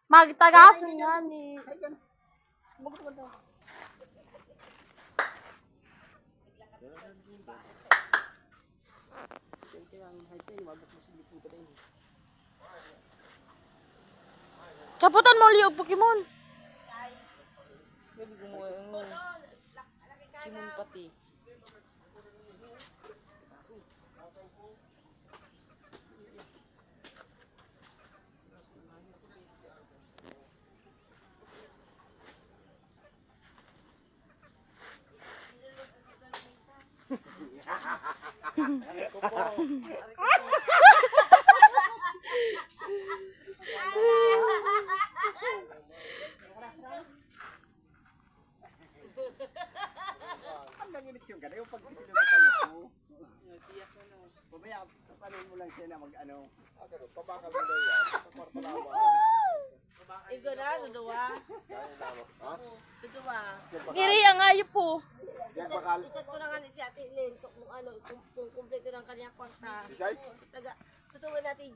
Magtagason nga ni. Saputan mo liog Pokemon. Sabi ko mo Simon pati. Ang nag-eleksyon ka na yung pag-isilong ka mo. Pabaya, papanin mo lang siya na mag-ano. Pabakal mo daw yan. Igo na, duduwa. Duduwa. Iri ang ayop po. I-chat ko na nga si Ate Lynn kung kumpleto ng kanyang kwarta. Isay? Sutugan natin